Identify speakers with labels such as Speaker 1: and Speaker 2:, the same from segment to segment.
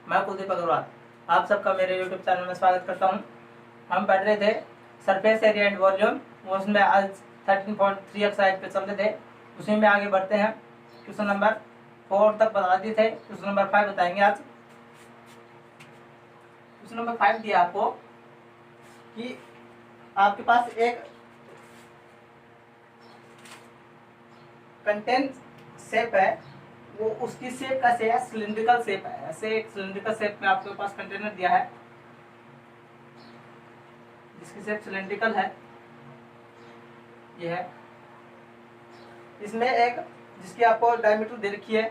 Speaker 1: मैं कुलदीप अग्रवाल आप सबका मेरे यूट्यूब चैनल में स्वागत करता हूं। हम पढ़ रहे थे सरफेस एरिया एंड वॉल्यूम, उसमें आज 13.3 एक्सरसाइज पे चल रहे थे। उसी में आगे बढ़ते हैं। क्वेश्चन नंबर 4 तक बता दिए थे, क्वेश्चन नंबर 5 बताएंगे आज। क्वेश्चन नंबर 5 दिया आपको कि आपके पास एक कंटेंट शेप है, वो उसकी शेप कैसे है, सिलिंड्रिकल शेप है। ऐसे एक सिलिंड्रिकल शेप में आपके पास कंटेनर दिया है जिसकी शेप सिलिंड्रिकल है, ये है। इसमें एक जिसकी आपको डायमीटर दे रखी है,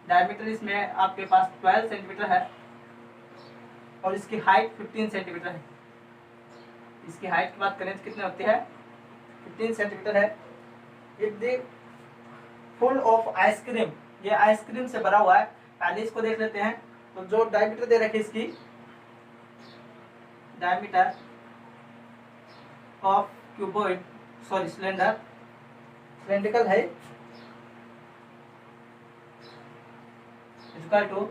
Speaker 1: डायमीटर इसमें आपके पास 12 सेंटीमीटर है और इसकी हाइट 15 सेंटीमीटर है। इसकी हाइट की बात करें तो कितने होती है, 15 सेंटीमीटर है। If the full of ice cream, ये आइसक्रीम से भरा हुआ है। पहले इसको देख लेते हैं। तो जो डायमीटर दे रखी इसकी, diameter of cuboid sorry cylinder, cylindrical है, इक्वल टू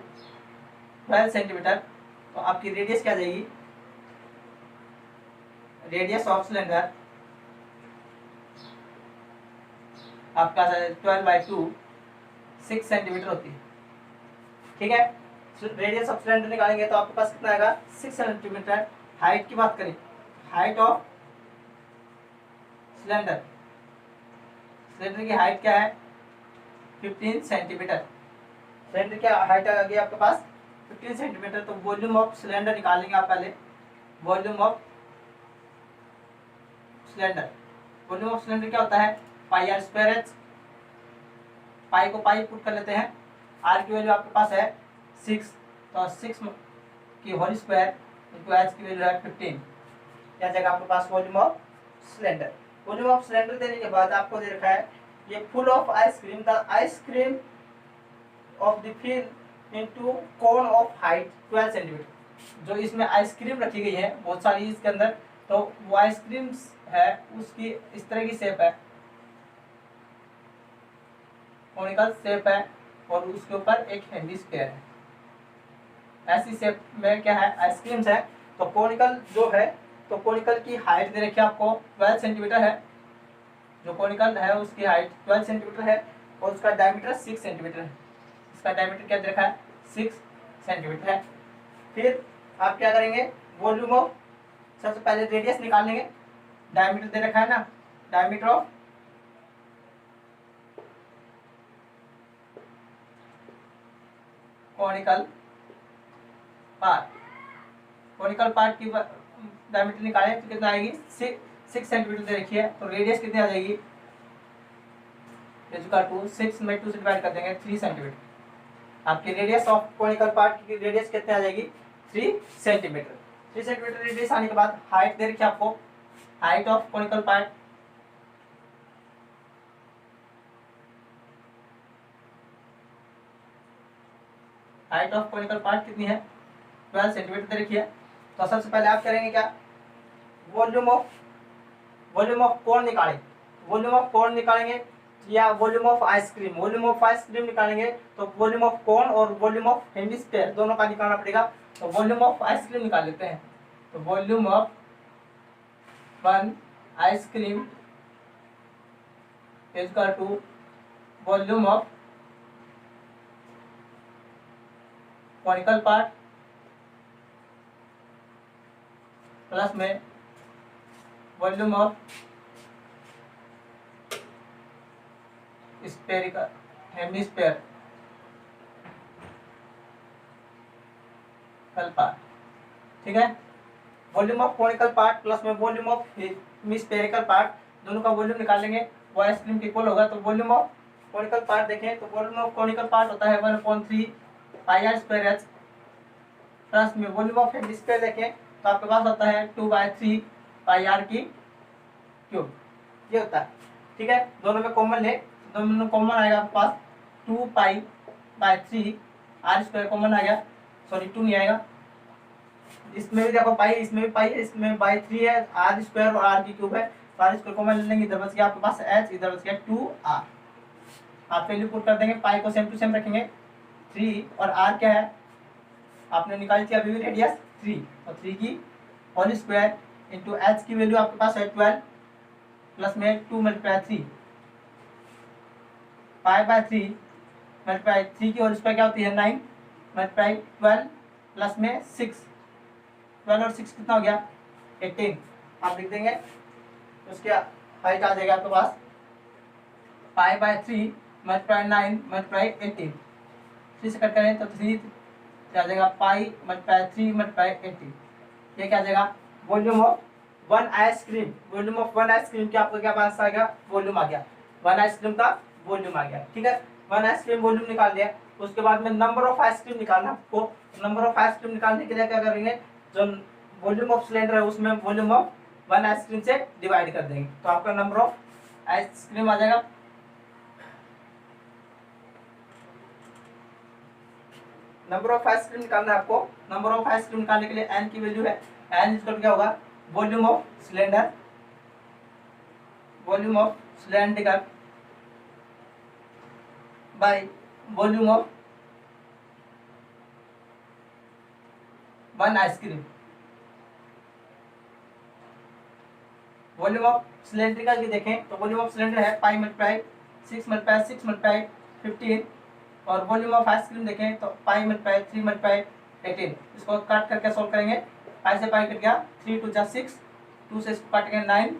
Speaker 1: 12 सेंटीमीटर। तो आपकी रेडियस क्या जाएगी, रेडियस ऑफ सिलेंडर आपका 12/2 6 सेंटीमीटर होती है। ठीक है, रेडियस ऑफ सिलेंडर निकालेंगे तो आपके पास कितना आएगा, 6 सेंटीमीटर। हाइट की बात करें, हाइट ऑफ सिलेंडर, सिलेंडर की हाइट क्या है, 15 सेंटीमीटर। सिलेंडर की हाइट आ गई आपके पास 15 सेंटीमीटर। तो वॉल्यूम ऑफ सिलेंडर निकालेंगे आप पहले। Volume of cylinder, volume of cylinder क्या होता है, पाई आर स्क्वायर एच। पाई को पाई पुट कर लेते हैं। आर की वैल्यू आपके पास है 6, तो 6 की होल स्क्वायर इंटू एच की वैल्यू है 15। क्या जाएगा आपके पास, volume of cylinder. Volume of cylinder देने के बाद आपको दे रखा है ये full of ice cream, the ice cream of the fill into cone of height 12 centimetre. जो इसमें आइसक्रीम रखी गई है बहुत सारी इसके अंदर, तो वो आइसक्रीम है उसकी इस तरह की शेप है, कोनिकल शेप है और उसके ऊपर एक हेमिस्फीयर है। ऐसी शेप में क्या है, आइसक्रीम्स है। तो कोनिकल जो है, तो कोनिकल की हाइट दे रखी है आपको 12 सेंटीमीटर है। जो कोनिकल है उसकी हाइट 12 सेंटीमीटर है और उसका डायमीटर 6 सेंटीमीटर है। इसका डायमीटर क्या दे रखा है, 6 सेंटीमीटर है। फिर आप क्या करेंगे, वॉल्यूम ऑफ, सबसे पहले रेडियस निकाल लेंगे। डायमीटर दे रखा है ना, diameter of conical part, conical part की डायमीटर निकालें तो कितना आएगी, 6 सेंटीमीटर दे रखी है। तो रेडियस कितनी आ जाएगी, 6 में 2 से डिवाइड कर देंगे, 3 सेंटीमीटर। आपकी रेडियस ऑफ कोनिकल पार्ट की रेडियस कितनी आ जाएगी, 3 सेंटीमीटर। 3 सेंटीमीटर रेडियस आने के बाद हाइट दे रखी है आपको, height of conical part height of conical part कितनी है, 12 सेंटीमीटर दे रखी है। तो सबसे पहले आप करेंगे क्या, वॉल्यूम ऑफ कोन निकालेंगे। वॉल्यूम ऑफ कोन निकालेंगे या volume of ice cream, volume of ice cream निकालेंगे तो वॉल्यूम ऑफ कोन और वॉल्यूम ऑफ हेमिस्फीयर दोनों का निकालना पड़ेगा। तो वॉल्यूम ऑफ आइसक्रीम निकाल लेते हैं। तो volume of 1 ice cream equal to volume of conical part plus में volume of spherical hemisphere part. ठीक है, volume of conical part plus में वॉल्यूम ऑफ हेमिस्फेरिकल पार्ट, दोनों का वॉल्यूम निकाल लेंगे, वो आइसक्रीम के इक्वल होगा। तो वॉल्यूम ऑफ कोनिकल पार्ट देखें तो वॉल्यूम ऑफ कोनिकल पार्ट होता है 1/3 pi R square H, plus में वॉल्यूम ऑफ हेमिस्फीयर देखें तो आपके पास होता है 2/3 पाई आर की क्यूब, ये होता है। ठीक है, दोनों में कॉमन ले, दोनों में कॉमन आएगा आपके पास 2π/3 आर स्क्वायर कॉमन आ गया, सॉरी 2 नहीं आएगा। इसमें भी देखो पाई, इसमें भी पाई, इसमें बाई 3 है, आर स्क्वायर और आर की क्यूब है। तो आर स्क्वायर कॉमन ले लेंगे, इधर बच गया आपके पास एच, इधर बच गया 2r। आप वैल्यू पुट कर देंगे, पाई को सेम टू सेम रखेंगे, 3 और r क्या है आपने निकाली थी अभी भी रेडियस 3, और 3 की होल स्क्वायर इंटू एच की वैल्यू आपके पास है 12 प्लस में 2 मल्टीप्लाई 3 5/3 मल्टीप्लाई 3 की होल स्क्वायर क्या होती है 9 मल्टीप्लाई 12 प्लस में 6, 12 और 6 कितना हो गया 18। आप लिख देंगे उसके हाइट आ जाएगा आपके पास 5/3 मल्टीप्लाई 9 मल्टीप्लाई 18, 3 से कट करें तो 3 क्या आ जाएगा पाई मल्टीप्लाई 3 मल्टीप्लाई 18। ये क्या आ जाएगा volume of one ice cream. Volume of one ice cream क्या आपको क्या पास आ गया वॉल्यूम आ गया, वन आइसक्रीम का वॉल्यूम आ गया। ठीक है, वन आइसक्रीम वॉल्यूम निकाल दिया। उसके बाद में नंबर ऑफ आइसक्रीम निकालना आपको। नंबर ऑफ आइसक्रीम निकालने के लिए क्या करेंगे, जो वॉल्यूम ऑफ सिलेंडर है उसमें वॉल्यूम ऑफ वन आइसक्रीम से डिवाइड कर देंगे, तो आपका नंबर ऑफ आइसक्रीम आ जाएगा। नंबर ऑफ आइसक्रीम निकालना है आपको। नंबर ऑफ आइसक्रीम निकालने के लिए एन की वैल्यू है, एन इक्वल क्या होगा volume of cylinder, volume of cylinder by volume of one ice cream. Volume of cylindrical की देखें तो वॉल्यूम ऑफ सिलेंडर है पाई मल्टीप्लाई 6 मल्टीप्लाई 6 मल्टीप्लाई 15, और वॉल्यूम ऑफ आइसक्रीम देखें तो पाई मल्टीप्लाई 3 मल्टीप्लाई 18। इसको काट करके सॉल्व करेंगे, पाई से पाई कट गया 3 2 जा 6, 2 से इसको काटेंगे 9,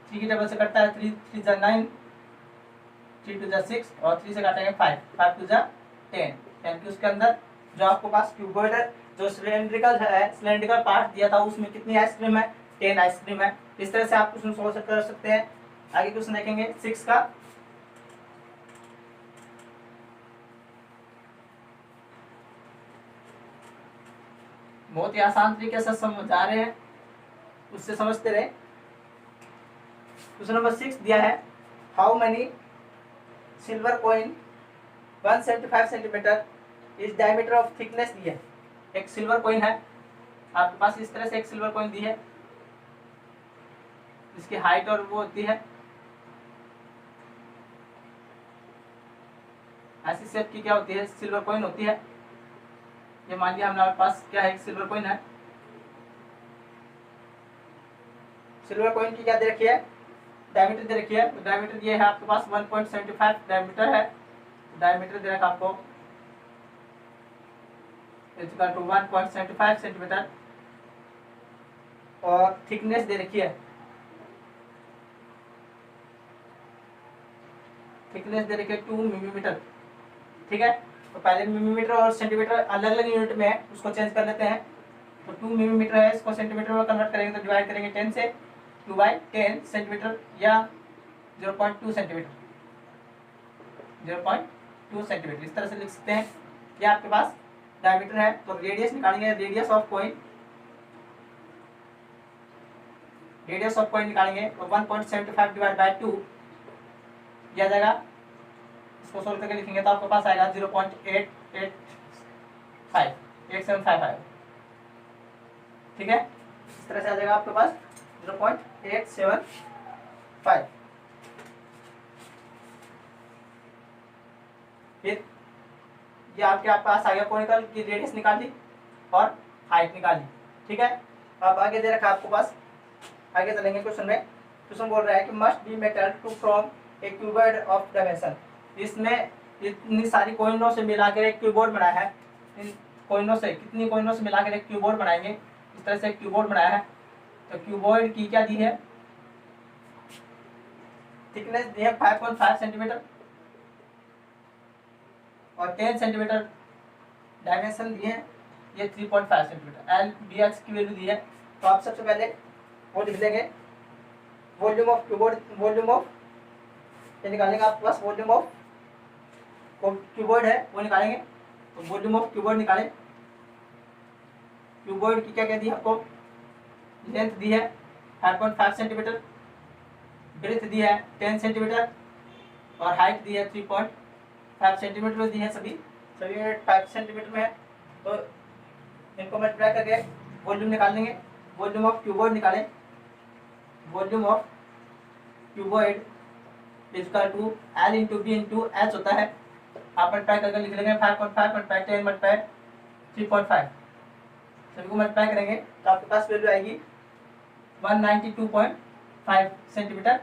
Speaker 1: 3 की टेबल से कटता है 3 3 जा 9, 3 2 जा 6 और 3 से काटेंगे 5 5 2 जा 10। यानी कि उसके अंदर जो आपको पास क्यूबॉइड है, जो सिलेंड्रिकल है, सिलेंड्रिकल पार्ट दिया था उसमें कितनी आइसक्रीम है 10 आइसक्रीम है। इस तरह से आप क्वेश्चन सॉल्व कर सकते हैं। आगे क्वेश्चन देखेंगे 6 का। बहुत ही आसान तरीके से समझा रहे हैं, उससे समझते रहे। क्वेश्चन नंबर 6 दिया है, how many silver coin 175 centimetre is diameter of thickness दी है। एक सिल्वर कॉइन है आपके पास, इस तरह से एक सिल्वर कॉइन दी है, इसकी हाइट और वो होती है ऐसी शेप की क्या होती है सिल्वर कॉइन होती है। ये मान लिया हमारे पास क्या है एक सिल्वर कॉइन है। सिल्वर कॉइन की क्या दे रखी है डायमीटर दे रखी है, तो डायमीटर ये है आपके पास 1.75 डायमीटर है। डायमीटर दे रखा आपको 1.75 सेंटीमीटर, और थिकनेस दे रखी है, थिकनेस दे रखी है 2 मिलीमीटर। ठीक है, तो पहले मिलीमीटर और सेंटीमीटर अलग अलग यूनिट में है, उसको चेंज कर लेते हैं। तो 2 मिलीमीटर है, इसको सेंटीमीटर में कन्वर्ट करेंगे तो डिवाइड करेंगे 10 से, 2/10 सेंटीमीटर या 0.2 सेंटीमीटर, 0.2 सेंटीमीटर इस तरह से लिख सकते हैं। ये आपके पास डायमीटर है। तो रेडियस निकालेंगे, radius of coin, radius of coin निकालेंगे तो 1.75 डिवाइड बाय 2 दिया जाएगा। इसको सोल्व करके लिखेंगे तो आपके पास आएगा 0.875। ठीक है, इस तरह से आ जाएगा आपके पास 0.875। फिर ये आपके पास आ गया कॉनिकल की रेडियस निकाली और हाइट निकाली। ठीक है, अब आगे दे रखा आपको पास, आगे चलेंगे क्वेश्चन में। क्वेश्चन बोल रहा है कि must be metal to from a cuboid of dimension. इसमें इतनी सारी कॉइनों से मिलाकर एक क्यूबॉइड बनाया है। इन कॉइनों से कितनी कॉइनों से मिलाकर एक क्यूबॉइड बनाएंगे, इस तरह से एक क्यूबॉइड बनाया है। तो क्यूबॉइड की क्या दी है थिकनेस दी है 5.5 सेंटीमीटर और 10 सेंटीमीटर डायमेंशन दिए हैं, ये 3.5 सेंटीमीटर। एल बी एक्स की वैल्यू दी है। तो आप सबसे पहले वो लिख लेंगे volume of cuboid, volume of ये निकालेंगे आपके पास, वॉल्यूम ऑफ क्यूबॉइड है वो निकालेंगे। तो वॉल्यूम ऑफ क्यूबॉइड निकालें। क्यूबॉइड की क्या क्या दी है आपको, लेंथ दी है 5.5 सेंटीमीटर, ब्रेथ दी है 10 सेंटीमीटर और हाइट दी है 3.5 सेंटीमीटर दी है। सभी 5 सेंटीमीटर में है। तो इनको मल्टीप्लाई करके वॉल्यूम निकाल लेंगे। वॉल्यूम ऑफ क्यूबॉइड निकालें। Volume of cuboid equal to L into B into H होता है। आप मल्टीप्लाई करके लिख लेंगे 5.5 मल्टीप्लाई 10 मल्टीप्लाई 3.5 सभी को मल्टीप्लाई करेंगे तो आपके पास वैल्यू आएगी 192.5 सेंटीमीटर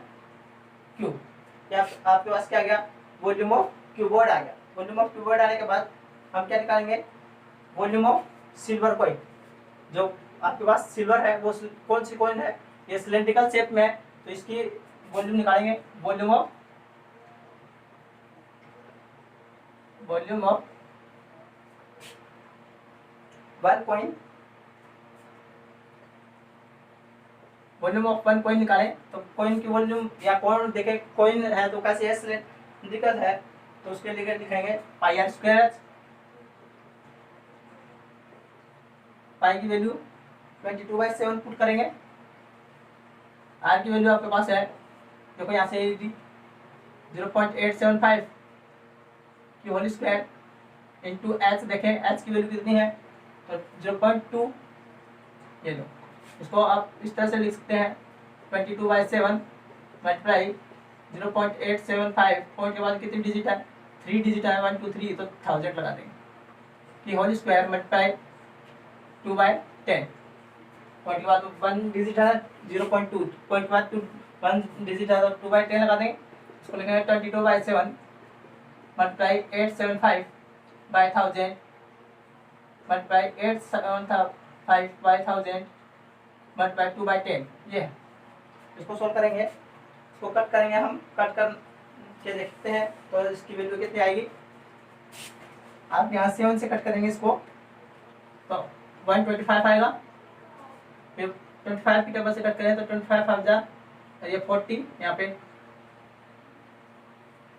Speaker 1: क्यूब। या आपके पास क्या आ गया, वॉल्यूम ऑफ क्यूबॉइड आ गया। वॉल्यूम ऑफ क्यूबॉइड आने के बाद हम क्या निकालेंगे, वॉल्यूम ऑफ सिल्वर कॉइन। जो आपके पास सिल्वर है वो कौन सी कॉइन है, ये सिलेंड्रिकल शेप में है, तो इसकी वॉल्यूम निकालेंगे। Volume of one coin, volume of one coin निकालें तो कॉइन की वॉल्यूम या कॉइन देखें, कॉइन है तो कैसे है, सिलेंड्रिकल है, तो उसके लिए लिखेंगे पाई आर स्क्वायर एच। पाई की वैल्यू 22/7 पुट करेंगे। आर की वैल्यू आपके पास है, देखो यहाँ से 0.875 की होल स्क्वायर इंटू एच। देखें एच की वैल्यू कितनी है, तो 0.2, ये लो। इसको आप इस तरह से लिख सकते हैं 22/7 मल्टीप्लाई 0.875, पॉइंट के बाद कितनी डिजिट है, 3 डिजिट है, 1 2 3, तो 1000 लगा देंगे कि होल स्क्वायर मल्टीप्लाई 2/10, पॉइंट के बाद 1 डिजिट है 0.2, पॉइंट के बाद 1 डिजिट है तो 2/10 लगा देंगे। इसको लिखेंगे 22/7 मल्टीप्लाई 875/1000 मल्टीप्लाई 875/1000 मल्टीप्लाई 2/10, ये है। इसको सोल्व करेंगे, इसको कट करेंगे, हम कट कर के देखते हैं तो इसकी वैल्यू कितनी आएगी। आप यहाँ 7 से कट करेंगे इसको तो 125 आएगा। फिर 25 की टेबल से कट करें तो 25 5 जा, ये 40 यहाँ पे,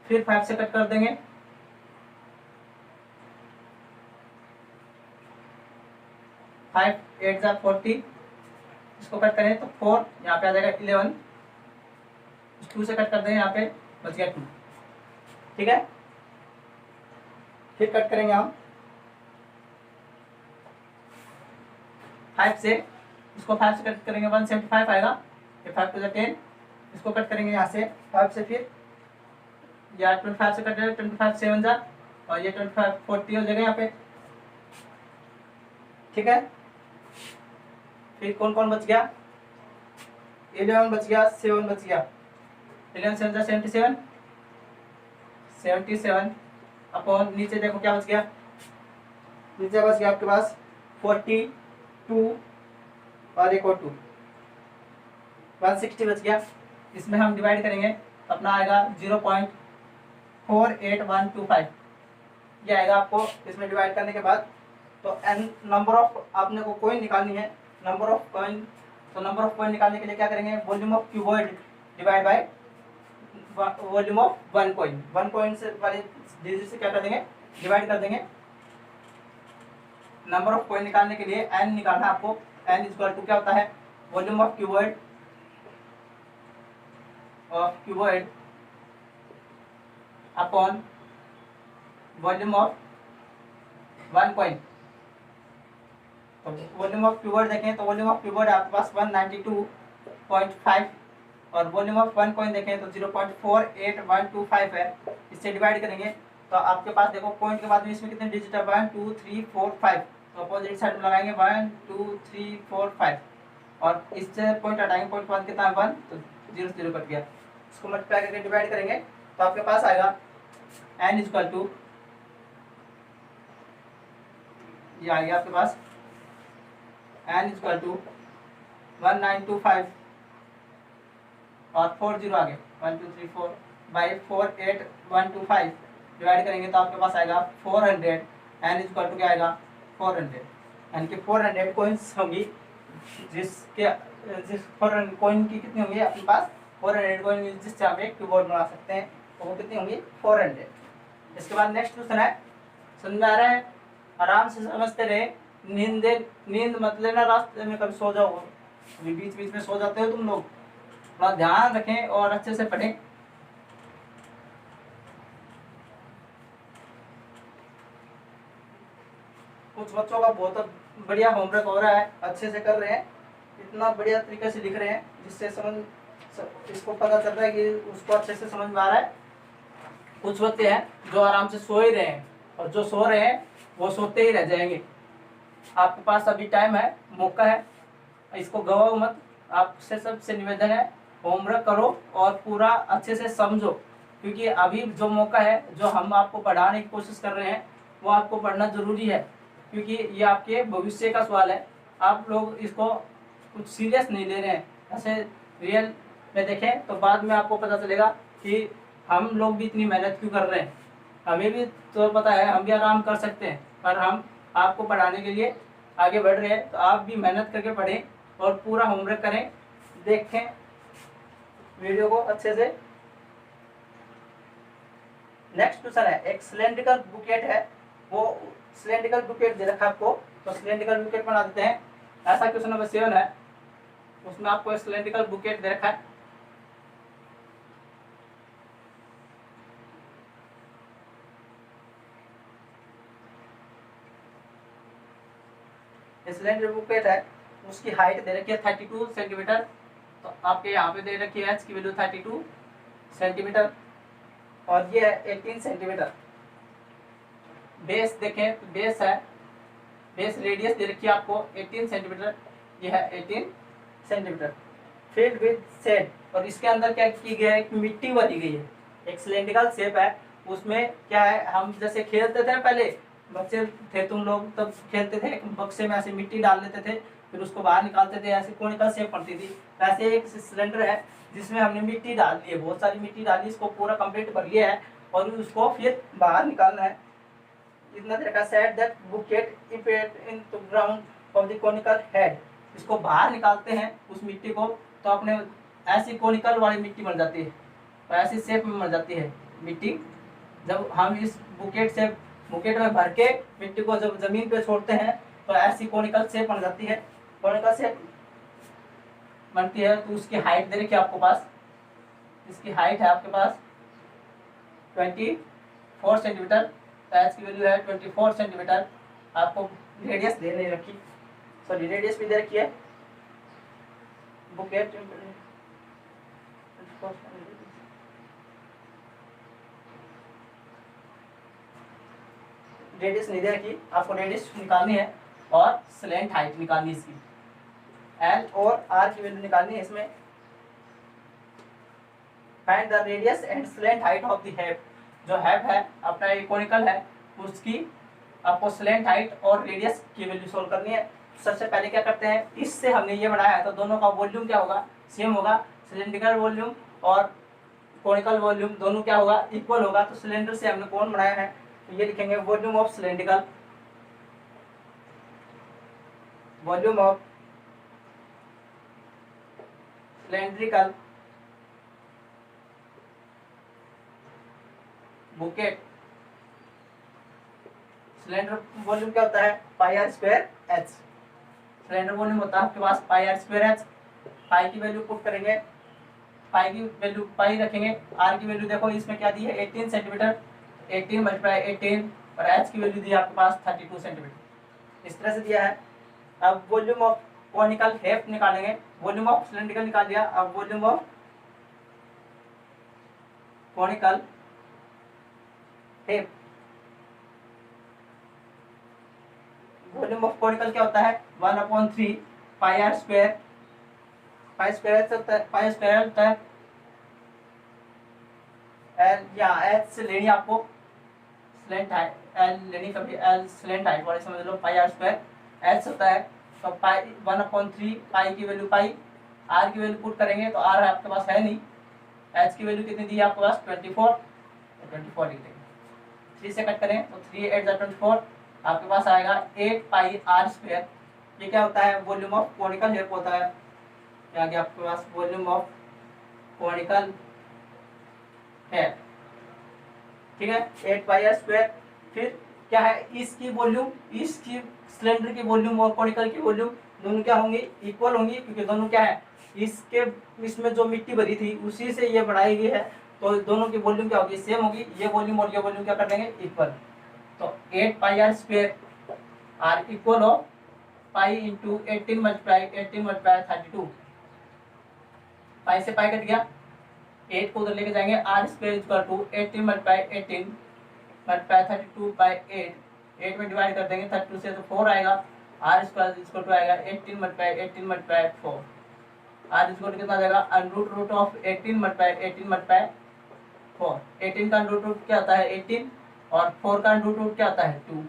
Speaker 1: फिर 5 से कट कर देंगे, 5 8 जा 40, इसको कट करें तो 4 यहाँ पे आ जाएगा 11, 2 से कट कर देंगे, यहाँ पे बच गया 2, ठीक है। फिर कट करेंगे हम 5 से, इसको 5 से कट करेंगे 175 आएगा, ये 5 to 10, इसको कट करेंगे यहाँ से 5 से, फिर या 25 से कट करेंगे 25 7 जा, और ये 25 40 हो जाएगा यहाँ पे, ठीक है। फिर कौन कौन बच गया, 11 बच गया, 7 बच गया, 11 7 जा 77, 77 अपॉन नीचे देखो क्या बच गया, नीचे बच गया आपके पास 42 और एक और 2, 160 बच गया। इसमें हम डिवाइड करेंगे, अपना आएगा 0.48125, ये आएगा आपको। इसमें डिवाइड करने के बाद तो एन नंबर ऑफ आपने को कॉइन निकालनी है, नंबर ऑफ कॉइन, तो नंबर ऑफ कॉइन निकालने के लिए क्या करेंगे, volume of cuboid divide by volume of one coin. One coin से वाले डिजिट से क्या कर देंगे, डिवाइड कर देंगे। नंबर ऑफ कॉइन निकालने के लिए एन निकालना है आपको, एन इक्वल टू क्या होता है, volume of cuboid upon volume of one coin. तो वॉल्यूम ऑफ क्यूबॉइड देखें तो वॉल्यूम ऑफ क्यूबॉइड आपके पास 192.5 और वॉल्यूम ऑफ वन कॉइन देखें तो 0.48125 है। इससे डिवाइड करेंगे तो आपके पास देखो पॉइंट के बाद में इसमें कितने डिजिट है, 1 2 3 4 5, तो अपोजिट साइड में लगाएंगे 1 2 3 4 5 और इससे पॉइंट हटाएंगे, पॉइंट के बाद कितना है 1, तो 0 0 कट गया। इसको मल्टीप्लाई करके डिवाइड करेंगे तो आपके पास आएगा n इक्वल टू, ये आ गया आपके पास n इक्वल टू 1925 और 40 आगे 1 2 3 4 बाई 48125 डिवाइड करेंगे तो आपके पास आएगा 400। n इक्वल टू क्या आएगा 400, यानी कि 400 कॉइन्स होंगी, जिस 400 कॉइन की कितनी होंगी आपके पास, 400 कॉइन जिससे हम एक कीबोर्ड बना सकते हैं, तो वो कितनी होंगी 400। इसके बाद नेक्स्ट क्वेश्चन है, समझ में आ रहा है, आराम से समझते रहे, नींद मत लेना रास्ते में, कभी सो जाओ, कभी बीच बीच में सो जाते हो तुम लोग, थोड़ा ध्यान रखें और अच्छे से पढ़ें। कुछ बच्चों का बहुत बढ़िया होमवर्क हो रहा है, अच्छे से कर रहे हैं, इतना बढ़िया तरीके से लिख रहे हैं जिससे इसको पता चल रहा है कि उसको अच्छे से समझ में आ रहा है। कुछ बच्चे हैं जो आराम से सो ही रहे हैं, और जो सो रहे हैं वो सोते ही रह जाएंगे, आपके पास अभी टाइम है, मौका है, इसको गवाओ मत। आपसे सबसे निवेदन है, होमवर्क करो और पूरा अच्छे से समझो, क्योंकि अभी जो मौका है, जो हम आपको पढ़ाने की कोशिश कर रहे हैं, वो आपको पढ़ना ज़रूरी है, क्योंकि ये आपके भविष्य का सवाल है। आप लोग इसको कुछ सीरियस नहीं ले रहे हैं। ऐसे रियल में देखें तो बाद में आपको पता चलेगा कि हम लोग भी इतनी मेहनत क्यों कर रहे हैं। हमें भी तो पता है, हम भी आराम कर सकते हैं, पर हम आपको पढ़ाने के लिए आगे बढ़ रहे हैं। तो आप भी मेहनत करके पढ़ें और पूरा होमवर्क करें, देखें वीडियो को अच्छे से। नेक्स्ट क्वेश्चन है, एक सिलेंड्रिकल बुकेट है, वो सिलेंड्रिकल बुकेट दे रखा है आपको, तो सिलेंड्रिकल बुकेट बना देते हैं। ऐसा क्वेश्चन नंबर 7 है, उसमें आपको सिलेंड्रिकल बुकेट दे रखा है। सिलेंडर बुकेट है, उसकी हाइट दे रखी है 32 सेंटीमीटर। तो आपके यहाँ पे दे रखी है एच की वैल्यू 32 सेंटीमीटर और ये है 18 सेंटीमीटर। बेस देखें तो बेस है, बेस रेडियस दे रखी है आपको 18 सेंटीमीटर, ये है 18 सेंटीमीटर। फील्ड विद सेड, और इसके अंदर क्या की गया है, मिट्टी भरी गई है। एक सिलेंड्रिकल शेप है, उसमें क्या है, हम जैसे खेलते थे पहले, बच्चे थे तुम लोग तब खेलते थे, बक्से में ऐसे मिट्टी डाल लेते थे, फिर उसको बाहर निकालते थे, ऐसे कोनिकल शेप पड़ती थी। वैसे एक सिलेंडर है जिसमें हमने मिट्टी डाल दी है, बहुत सारी मिट्टी डाली, इसको पूरा कंप्लीट भर लिया है और उसको फिर बाहर निकालना है। इतना तरीका set that bucket emptied into ground of the conical head, इसको बाहर निकालते हैं उस मिट्टी को, तो अपने ऐसी कोनिकल वाली मिट्टी बन जाती है, तो ऐसी शेप में बन जाती है मिट्टी। जब हम इस बुकेट में भर के मिट्टी को जब जमीन पे छोड़ते हैं तो ऐसी कोनिकल शेप बन जाती है। कोनिकल शेप बनती है, तो उसकी हाइट दे रखी है आपको पास, इसकी हाइट है आपके पास 24 सेंटीमीटर, एच की वैल्यू है 24 सेंटीमीटर। आपको रेडियस दे नहीं रखी, सॉरी रेडियस भी दे रखी है बुकेट, रेडियस नहीं दे रखी, आपको रेडियस निकालनी है और स्लैंट हाइट निकालनी है इसकी, एल और आर की वैल्यू निकालनी है इसमें। Find the radius and slant height of the have, जो हैव है अपना ये कोनिकल है, उसकी आपको स्लैंट हाइट और रेडियस की वैल्यू सोल्व करनी है। सबसे पहले क्या करते हैं, इससे हमने ये बनाया है तो दोनों का वॉल्यूम क्या होगा, सेम होगा। सिलेंड्रिकल वॉल्यूम और कोनिकल वॉल्यूम दोनों क्या होगा, इक्वल होगा। तो सिलेंडर से हमने कौन बनाया है, तो ये लिखेंगे volume of cylindrical, volume of cylindrical bucket. Cylinder volume क्या होता है, pi R square H. Cylinder volume होता है आपके पास pi R square H. Pi की वैल्यू पुट करेंगे, पाई की वैल्यू पाई रखेंगे, आर की वैल्यू देखो इसमें क्या दी है 18 सेंटीमीटर, 18 मल्टीप्लाई 18, और एच की वैल्यू दी है आपके पास 32 सेंटीमीटर, इस तरह से दिया है। अब वॉल्यूम ऑफ कोनिकल हेप निकालेंगे, वॉल्यूम ऑफ सिलेंड्रिकल निकाल दिया, अब volume of conical heap. Volume of conical क्या होता है, 1/3 pi R square, pi square होता है, पाई स्क्वायर होता है एल, यहाँ एच से लेनी आपको स्लेंट हाइट, एल लेनी कभी एल स्लेंट हाइट वाले समझ लो, पाई आर स्क्वायर एच होता है। तो पाई 1/3 पाई की वैल्यू पाई, आर की वैल्यू पुट करेंगे तो आर आपके पास है नहीं, एच की वैल्यू कितनी दी है आपके पास 24, तो 24 लिख देंगे। 3 से कट करें तो 3 8 24, आपके पास आएगा 8 पाई आर स्क्वायर। ये क्या होता है, वॉल्यूम ऑफ कोनिकल हेप होता है। क्या गया आपके पास, वॉल्यूम ऑफ कोनिकल हेप, ठीक है 8 पाई आर स्क्वायर। फिर क्या है, इसकी वॉल्यूम, इसकी सिलेंडर की वॉल्यूम और कोनिकल की वॉल्यूम दोनों क्या होंगी, इक्वल होंगी, क्योंकि दोनों क्या है, इसके इसमें जो मिट्टी भरी थी उसी से ये बढ़ाई गई है, तो दोनों की वॉल्यूम क्या होगी, सेम होगी। ये वॉल्यूम और ये वॉल्यूम क्या कर देंगे, इक्वल। तो 8 पाई आर स्क्वायर आर इक्वल हो पाई इंटू 18 मल्टीप्लाई 32, पाई से पाई कट गया, 8 को उधर लेके जाएंगे, R square equal to 18 multiply 18 multiply 32 by 8, 8 में डिवाइड कर देंगे 32 से तो 4 आएगा, आर स्क्वायर इक्वल टू आएगा 18 मल्टीप्लाई 4। आर इक्वल टू कितना आ जाएगा, अंडर रूट ऑफ 18 मल्टीप्लाई 4। 18 का अंडर रूट क्या आता है 18, और 4 का अंडर रूट क्या आता है 2।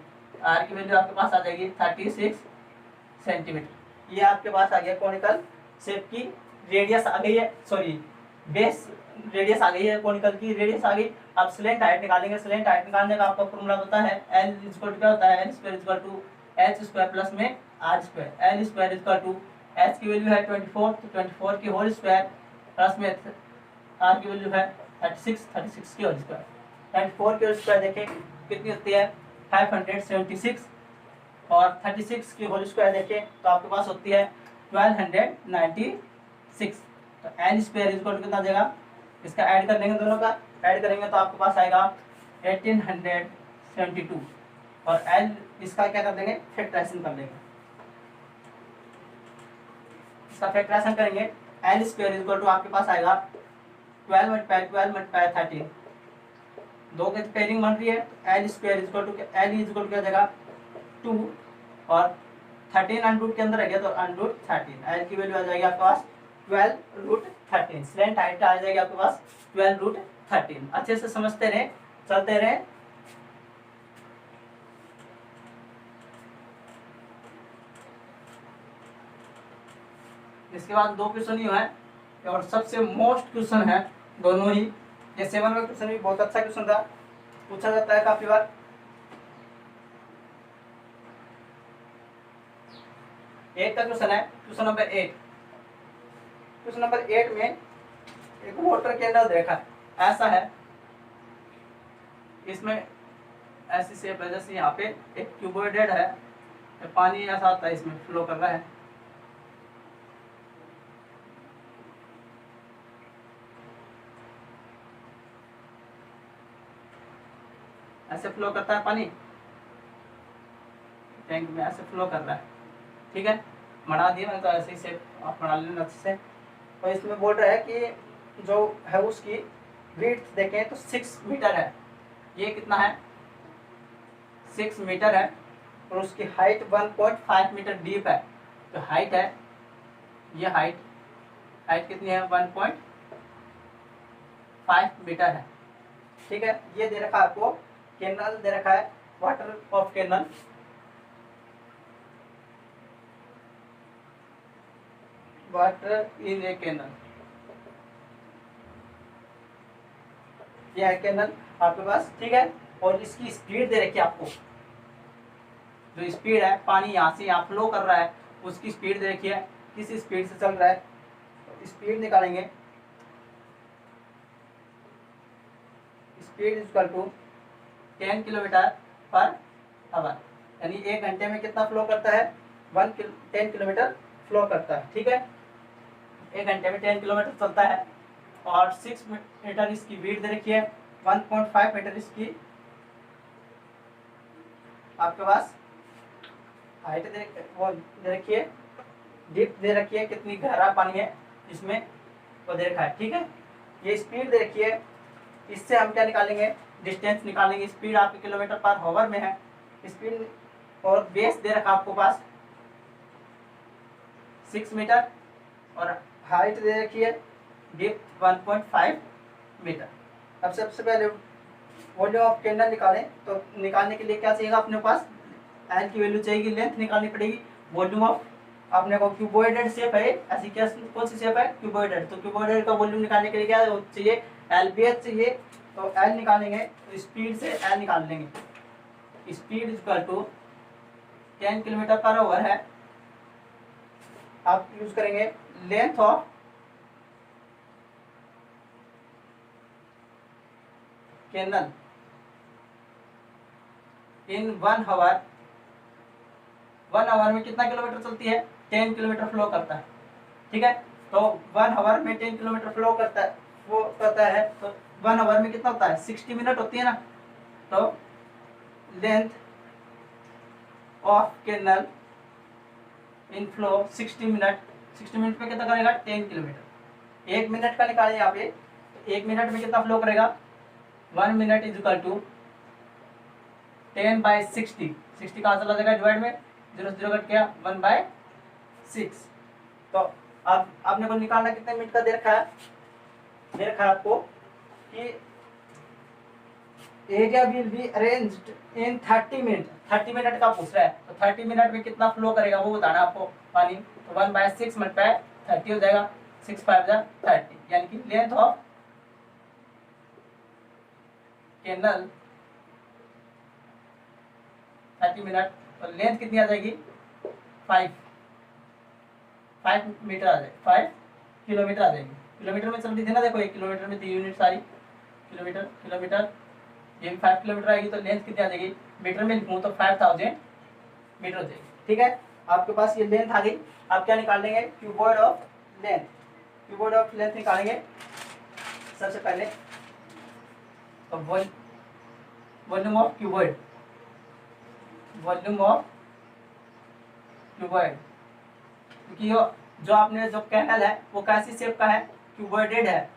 Speaker 1: आर की वैल्यू आपके पास आ जाएगी 36 सेंटीमीटर। ये आपके पास आ गया कॉनिकल शेप की रेडियस आ गई है, सॉरी बेस रेडियस आ गई है, कॉनिकल की रेडियस आ गई। अब स्लेंट हाइट निकालेंगे। स्लेंट हाइट निकालने का आपका फॉर्मूला होता है एल इक्वल टू क्या होता है, L square equal to H square plus में R square. L square equal to H की वैल्यू है 24, तो 24 की होल स्क्वायर प्लस में आर की वैल्यू है 36 की होल स्क्वायर। 24 की होल स्क्वायर देखें कितनी होती है 576, और 36 की होल स्क्वायर देखें तो आपके पास होती है 1296। तो एल स्क्वायर इक्वल टू कितना देगा, इसका ऐड कर लेंगे, दोनों का ऐड करेंगे तो आपके पास आएगा 1872, और एल इसका क्या कर देंगे फैक्टराइजेशन कर लेंगे। इसका फैक्टराइजेशन करेंगे, एल स्क्वायर इक्वल टू आपके पास आएगा 12 मल्टीप्लाई 13। दो की पेयरिंग बन रही है, L square equal to L equal to क्या देगा 2, और 13 अंडरूट के अंदर है गया तो अंडरूट 13। एल की वैल्यू आ जाएगी आपके पास 12√13। स्लेंट हाइट आ जाएगी आपके पास 12√13। अच्छे से समझते रहे, चलते रहे। इसके बाद दो क्वेश्चन ही है, और सबसे मोस्ट क्वेश्चन है दोनों ही। ये 7 का क्वेश्चन भी बहुत अच्छा क्वेश्चन था, पूछा जाता है काफी बार। एक का क्वेश्चन है, क्वेश्चन नंबर 8। क्वेश्चन नंबर 8 में एक वाटर कैंडल देखा है, ऐसा है, इसमें ऐसी शेप है जैसे यहाँ पे एक क्यूबॉइडेड है, पानी ऐसा आता है इसमें फ्लो कर रहा है। ऐसे फ्लो करता है पानी, टैंक में ऐसे फ्लो कर रहा है, ठीक है। बढ़ा दिया मैंने तो ऐसे ही से आप बना लेना अच्छे से। और इसमें बोल रहा है कि जो है उसकी विड्थ देखें तो 6 मीटर है। ये कितना है 6 मीटर है, और उसकी हाइट 1.5 मीटर डीप है। तो हाइट है, ये हाइट कितनी है 1.5 मीटर है, ठीक है। ये दे रखा है आपको, कैनल दे रखा है, water of canal. Water in a canal, यह है कैनल आपके पास, ठीक है। और इसकी स्पीड दे रखी है आपको, जो स्पीड है पानी यहाँ से यहाँ फ्लो कर रहा है, उसकी स्पीड दे रखी है, किस स्पीड से चल रहा है। तो स्पीड निकालेंगे, speed equal to 10 kilometre per hour, यानी 1 घंटे में कितना फ्लो करता है 10 किलोमीटर फ्लो करता है, ठीक है। 1 घंटे में 10 किलोमीटर चलता है, और 6 मीटर इसकी विड्थ दे रखी है, 1.5 मीटर इसकी आपके पास हाइट दे रखी है, डिप दे रखी है, कितनी गहरा पानी है इसमें वो दे रखा है, ठीक है। ये स्पीड दे रखी है, इससे हम क्या निकालेंगे डिस्टेंस निकालेंगे। स्पीड आपके किलोमीटर पर हॉवर में है, स्पीड, और बेस दे रखा आपको पास 6 मीटर, और हाइट दे रखी है डेप्थ 1.5 मीटर। अब सबसे पहले वॉल्यूम ऑफ कैंडल निकालें, तो निकालने के लिए क्या चाहिएगा अपने पास, एल की वैल्यू चाहिए, लेंथ निकालनी पड़ेगी। वॉल्यूम ऑफ आपने को क्यूबॉइडेड शेप है, ऐसी क्या कौन सी शेप है क्यूबॉइडेड, तो क्यूबॉइडेड का वॉल्यूम निकालने के लिए क्या चाहिए एल बी एच चाहिए। तो एल निकालेंगे तो स्पीड से एल निकाल लेंगे। Speed equal to 10 kilometre per hour है, आप यूज करेंगे length of canal in 1 hour. 1 hour में कितना किलोमीटर चलती है 10 किलोमीटर फ्लो करता है, ठीक है। तो 1 आवर में 10 किलोमीटर फ्लो करता है, तो 1 आवर में कितना होता है 60 मिनट होती है ना। तो length of canal in flow 60 minute, 60 minute में कितना करेगा 10 किलोमीटर। 1 मिनट का निकालें यहाँ पे, 1 मिनट में कितना फ्लो करेगा 1 मिनट इज इक्वल टू 10/60। 60 कहाँ चला जाएगा डिवाइड में, 0 से 0 कट गया 1/6। तो अब आपने को निकालना कितने मिनट का दे रखा है, दे रखा है आपको कि area will be arranged in 30 minute. 30 minute का पूछ रहा है, तो 30 मिनट में कितना फ्लो करेगा वो बताना आपको पानी। तो 1/6 मल्टीप्लाई 30 हो जाएगा, 6 5 30, यानी कि लेंथ ऑफ कैनल 30 मिनट, तो लेंथ कितनी आ जाएगी 5 मीटर आ जाएगी, 5 किलोमीटर आ जाएगी। किलोमीटर में चल रही थी ना, देखो 1 किलोमीटर में 3 यूनिट सारी किलोमीटर, ये भी 5 किलोमीटर आएगी, तो लेंथ कितनी आ जाएगी, मीटर में लिखूँ तो 5000 मीटर हो जाएगी। ठीक है, आपके पास ये लेंथ आ गई। आप क्या निकाल लेंगे, cuboid of length. Cuboid of length निकालेंगे सबसे पहले, तो वॉल्यूम ऑफ क्यूबॉइड, क्योंकि जो आपने जो कैनल है वो कैसी शेप का है, क्यूबॉइडेड है।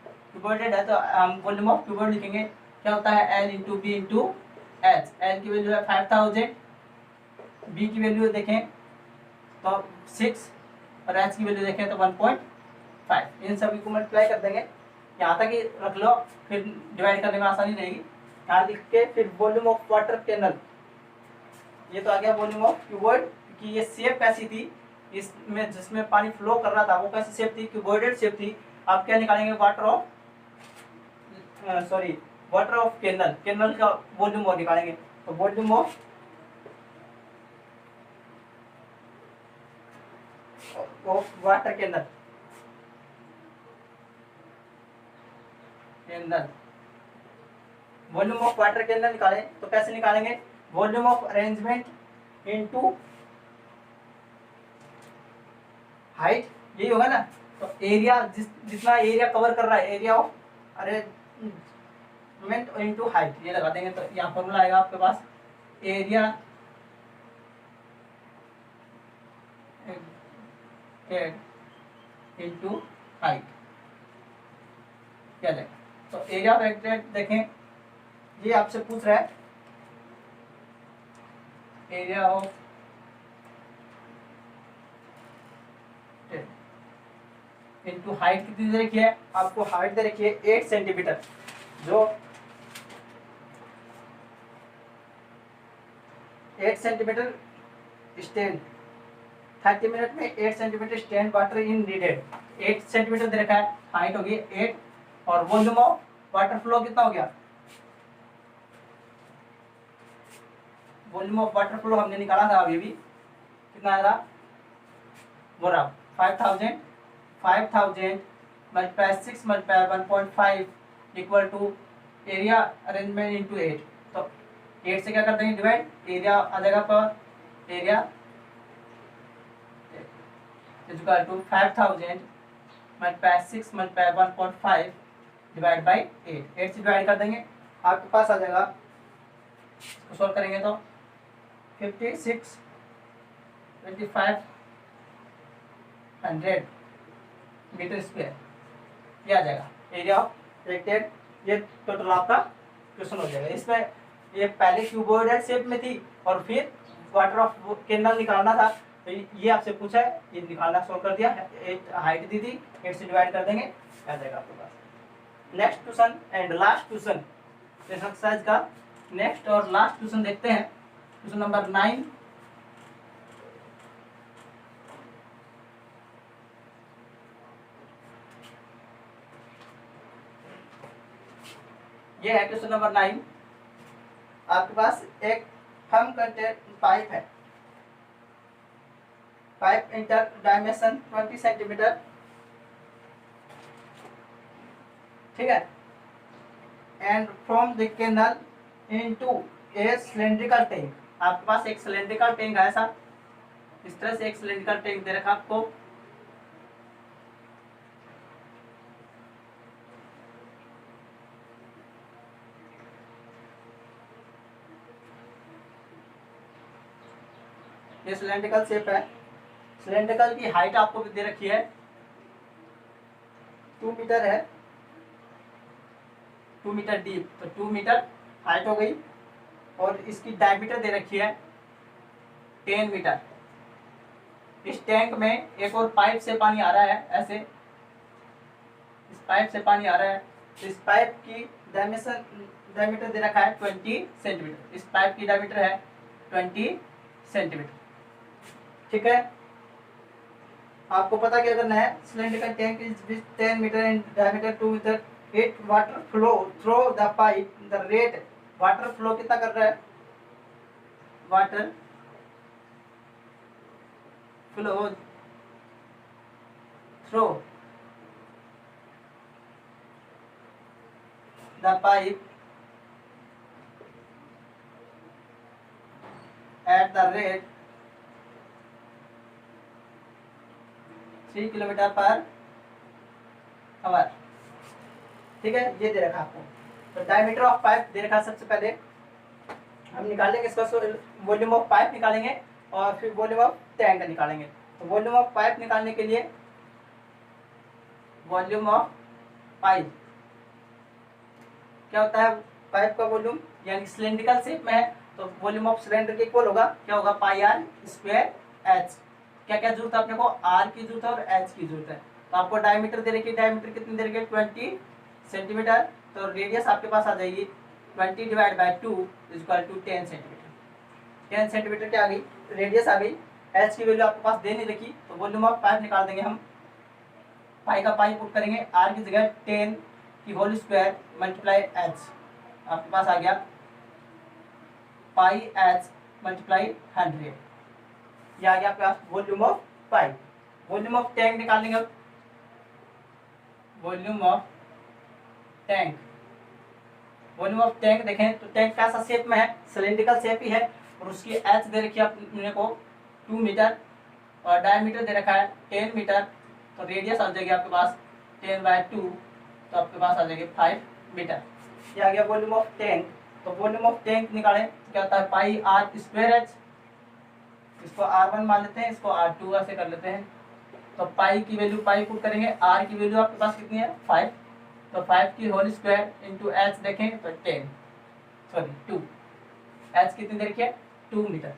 Speaker 1: तो हम वॉल्यूम ऑफ क्यूबॉइड लिखेंगे, क्या होता है L into B into H. L की वैल्यू है 5000, बी की वैल्यू देखें तो 6 और एच की वैल्यू देखें तो 1.5। इन सभी को मल्टीप्लाई कर देंगे, यहाँ तक ही रख लो, फिर डिवाइड करने में आसानी रहेगी। यहाँ लिख के फिर वॉल्यूम ऑफ वाटर कैनल, ये तो आ गया वॉल्यूम ऑफ क्यूबॉइड, क्योंकि ये शेप कैसी थी, इसमें जिसमें पानी फ्लो कर रहा था वो कैसी शेप थी, क्यूबॉइडेड शेप थी। आप क्या निकालेंगे, वाटर ऑफ कैनल का वॉल्यूम और निकालेंगे। तो volume of water canal, volume of water canal निकालें तो कैसे निकालेंगे, volume of arrangement into height, यही होगा ना। तो एरिया जितना एरिया कवर कर रहा है, area of arrangement into height, ये लगा देंगे। तो यहाँ फॉर्मूला आएगा आपके पास, एरिया इनटू हाइट, क्या जाएगा। तो एरिया ऑफ एक्टेड देखें, ये आपसे पूछ रहा है एरिया ऑफ इनटू हाइट कितनी दे रखी है, आपको हाइट दे रखी है 8 सेंटीमीटर। जो 8 सेंटीमीटर स्टैंड, 30 मिनट में 8 centimetre stand water in needed, 8 centimetre दे रखा है, हाइट होगी 8, और वॉल्यूम ऑफ वाटर फ्लो कितना हो गया, वॉल्यूम ऑफ वाटर फ्लो हमने निकाला था अभी भी, कितना आया था, बोरा 5000 multiply 6 multiply 1.5 equal to area arrangement into 8। तो 8 से क्या कर देंगे डिवाइड, एरिया आ जाएगा पर area equal to 5000 multiply 6 multiply 1.5 divide by 8। 8 से डिवाइड कर देंगे, आपके पास आ जाएगा, इसको सॉल्व करेंगे तो 56 2500 मीटर स्क्वायर, ये आ जाएगा एरिया ऑफ इरेक्टेड। ये टोटल आपका क्वेश्चन हो जाएगा। इसमें ये पहले क्यूबॉइडल शेप में थी और फिर वाटर ऑफ कैनल निकालना था, तो ये आपसे पूछा है, ये निकालना सॉल्व कर दिया। 8 हाइट दी थी, 8 से डिवाइड कर देंगे, आ जाएगा आपके पास। Next question and last question इस एक्सरसाइज का, नेक्स्ट और लास्ट क्वेश्चन देखते हैं, क्वेश्चन नंबर 9। ये है क्वेश्चन नंबर 9। आपके पास एक थर्म कंटेंट पाइप है, पाइप इंटर डायमेंशन 20 सेंटीमीटर, ठीक है, and from the canal into a cylindrical tank. आपके पास एक सिलेंड्रिकल टैंक है, ऐसा इस तरह से एक सिलेंड्रिकल टैंक दे रखा आपको, ये सिलेंड्रिकल शेप है। सिलेंड्रिकल की हाइट आपको दे रखी है 2 मीटर है, 2 मीटर डीप, तो 2 मीटर हाइट हो गई, और इसकी डायमीटर दे रखी है 10 मीटर, इस टैंक में एक और पाइप से पानी आ रहा है, ऐसे इस पाइप से पानी आ रहा है। तो इस पाइप की डायमीटर दे रखा है 20 सेंटीमीटर। इस पाइप की डायमीटर है 20 सेंटीमीटर। ठीक है, आपको पता क्या करना है, cylindrical tank is 10 metre in diameter 2 metre. It water flow through the pipe, the rate water flow कितना कर रहा है, water flow through the pipe at the rate 3 kilometre per hour. ठीक है, ये दे रखा आपको। तो डायमीटर ऑफ पाइप दे रखा। सबसे पहले हम निकालेंगे इसका वॉल्यूम ऑफ पाइप निकालेंगे और फिर वॉल्यूम ऑफ टैंक निकालेंगे। तो वॉल्यूम ऑफ पाइप निकालने के लिए वॉल्यूम ऑफ पाइप क्या होता है, पाइप का वॉल्यूम यानी सिलेंड्रिकल शेप में है तो वॉल्यूम ऑफ सिलेंडर के इक्वल होगा, क्या होगा, पाई आर स्क्वायर एच। क्या क्या जरूरत है अपने को, आर की जरूरत है और एच की जरूरत है। तो आपको डायमीटर दे रखी है, डायमीटर कितनी दे रखी है 20 सेंटीमीटर। तो रेडियस आपके पास आ जाएगी 20 divide by 2 equal to 10 centimetre. 10 centimetre क्या आ गई, रेडियस आ गई। एच की वैल्यू आपके पास दे नहीं रखी तो वॉल्यूम ऑफ पाइप निकाल देंगे हम। पाई का पाई पुट करेंगे, आर की जगह 10 की होल स्क्वायर मल्टीप्लाई एच, आपके पास आ गया पाई एच मल्टीप्लाई 100। ये आ गया आपके पास volume of pipe. Volume of tank निकालेंगे। Volume of tank, volume of tank देखें तो टैंक कैसा शेप में है, सिलेंड्रिकल शेप ही है और उसकी एच दे रखी है अपने को 2 मीटर और डायमीटर दे रखा है 10 मीटर। तो रेडियस आ जाएगी आपके पास 10/2, तो आपके पास आ जाएगी 5 मीटर। ये आ गया वॉल्यूम ऑफ टैंक। तो वॉल्यूम ऑफ टैंक निकालें तो क्या होता है, पाई आर स्क्वायर एच। इसको R1 मान लेते हैं, इसको R2 ऐसे कर लेते हैं। तो पाई की वैल्यू पाई पुट करेंगे, आर की वैल्यू आपके पास कितनी है 5। तो 5 की होल स्क्वायर इंटू एच देखें तो 2। एच कितनी देर की है 2 मीटर।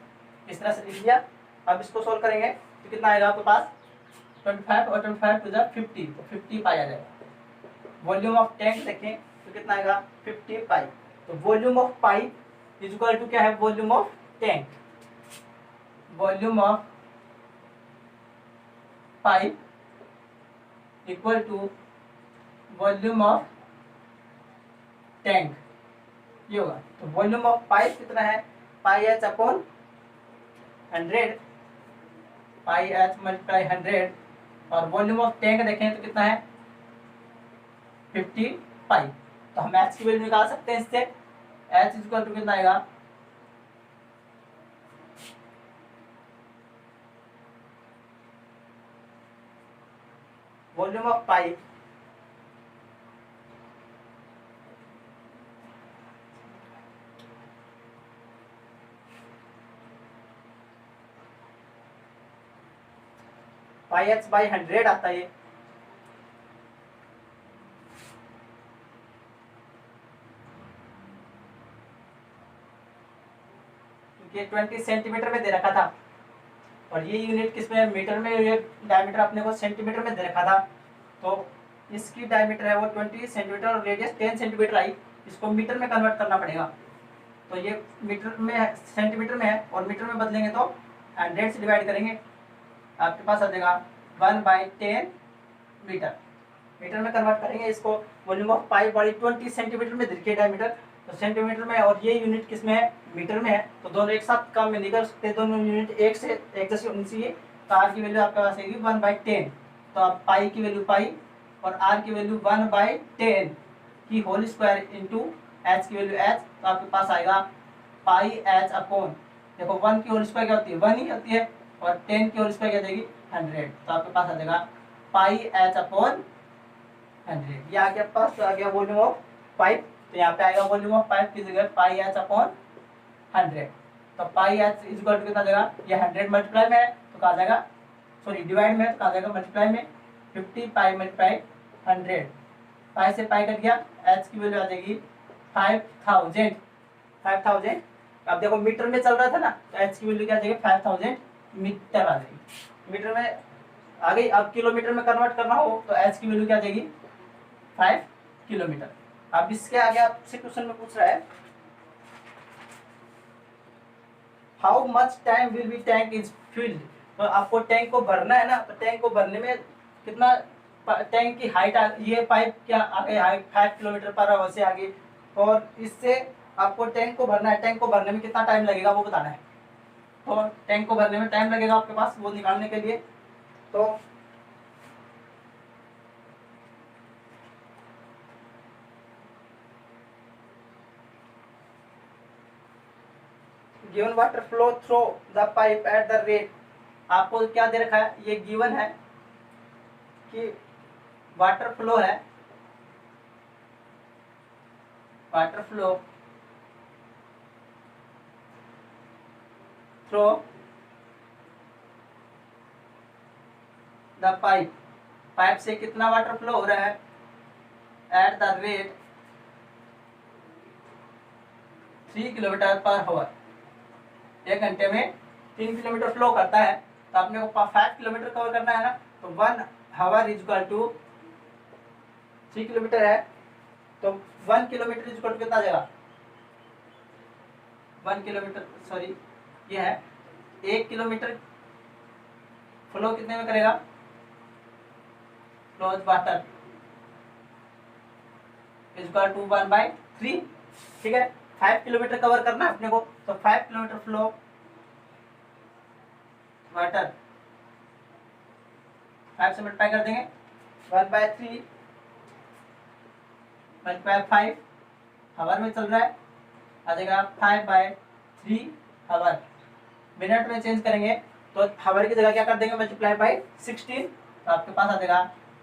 Speaker 1: इस तरह से लिख दिया। अब इसको सोल्व करेंगे तो कितना आएगा आपके पास 25 और 25 टू 50, तो 50 पाई आ जाएगा। वॉल्यूम ऑफ टैंक देखें तो कितना आएगा 50 पाई। तो volume of pipe is equal to क्या है, volume of tank. Volume of pipe equal to volume of tank, ये होगा। तो वॉल्यूम ऑफ पाइप कितना है, pi H upon 100, pi H multiply 100। और वॉल्यूम ऑफ टैंक देखें तो कितना है 50 पाई। तो हम एच की वैल्यू निकाल सकते हैं इससे। एच इक्वल टू कितना आएगा, volume of pipe pi H by 100 आता है। ये 20 सेंटीमीटर में दे रखा था और ये यूनिट किस में, मीटर में। ये डायमीटर अपने को सेंटीमीटर में दे रखा था। तो इसकी डायमीटर है वो 20 सेंटीमीटर और रेडियस 10 सेंटीमीटर आई। इसको मीटर में कन्वर्ट करना पड़ेगा। तो ये मीटर में है, सेंटीमीटर में है और मीटर में बदलेंगे तो 100 से डिवाइड करेंगे, आपके पास आ जाएगा 1/10 मीटर। मीटर में कन्वर्ट करेंगे इसको। वॉल्यूम ऑफ पाइप वाली 20 सेंटीमीटर में देखिए डायमीटर, तो सेंटीमीटर में और ये यूनिट किस में है, मीटर में है। तो दोनों एक साथ काम में नहीं कर सकते, दोनों यूनिट एक जैसे होनी चाहिए। तो आर की वैल्यू आपके पास आएगी 1/10। तो आप पाई की वैल्यू पाई और आर की वैल्यू 1/10 की होल स्क्वायर इंटू एच की वैल्यू एच। तो आपके पास आएगा पाई एच अपॉन, देखो 1 की होल स्क्वायर क्या होती है 1 ही होती है और 10 की होल स्क्वायर क्या जाएगी 100। तो आपके पास आ जाएगा पाई एच अपॉन 100। ये आपके पास आ गया वॉल्यूम ऑफ पाइप। तो यहाँ पे आएगा वॉल्यूम ऑफ पाइप की जगह पाई एच अपॉन 100। तो पाई एच इज इक्वल टू कितना जाएगा, ये 100 मल्टीप्लाई में है तो कहा जाएगा, सॉरी डिवाइड में है तो कहा जाएगा मल्टीप्लाई में। 50 पाई मल्टीप्लाई 100, पाई से पाई कट गया, एच की वैल्यू आ जाएगी 5000। अब देखो मीटर में चल रहा था ना, तो एच की वैल्यू क्या आ जाएगी 5000 मीटर आ जाएगी। मीटर में आ गई। अब किलोमीटर में कन्वर्ट करना हो तो एच की वैल्यू क्या आ जाएगी 5 किलोमीटर। अब इसके आगे आपसे क्वेश्चन में पूछ रहा है how much time will be tank is filled. तो आपको टैंक को भरना है ना, तो टैंक को भरने में कितना टैंक की हाइट ये पाइप क्या आगे हाइट 5 किलोमीटर पर आवर से आगे, और इससे आपको टैंक को भरना है। टैंक को भरने में कितना टाइम लगेगा वो बताना है। तो टैंक को भरने में टाइम लगेगा आपके पास वो निकालने के लिए, तो given water flow through the pipe at the rate, आपको क्या दे रखा है, ये गिवन है कि वाटर फ्लो है, water flow through the pipe, pipe से कितना वाटर फ्लो हो रहा है at the rate 3 kilometre per our. 1 घंटे में 3 किलोमीटर फ्लो करता है, तो आपने को 5 किलोमीटर कवर करना है ना, तो 1 hour is equal to 3 kilometre है, तो 1 किलोमीटर इज इक्वल टू कितना आ जाएगा 1 किलोमीटर, सॉरी ये है 1 किलोमीटर फ्लो कितने में करेगा, flows water is equal to 1/3। ठीक है, 5 किलोमीटर कवर करना है अपने को, तो 5 किलोमीटर फ्लो वाटर 5 से मल्टीप्लाई कर देंगे, 1/3 मल्टीप्लाई 5 आवर में चल रहा है, आ जाएगा 5/3 आवर। मिनट में चेंज करेंगे तो आवर की जगह क्या कर देंगे मल्टीप्लाई बाय 16, तो आपके पास आ जाएगा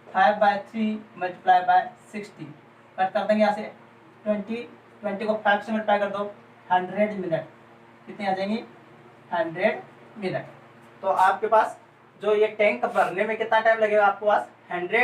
Speaker 1: 5/3 मल्टीप्लाई बाय 60। कट कर देंगे यहाँ से 20 को 5 से मल्टीप्लाई कर दो 100 मिनट, कितनी आ जाएंगी 100 मिनट। तो आपके पास जो ये टैंक भरने में कितना टाइम लगेगा, आपके पास 100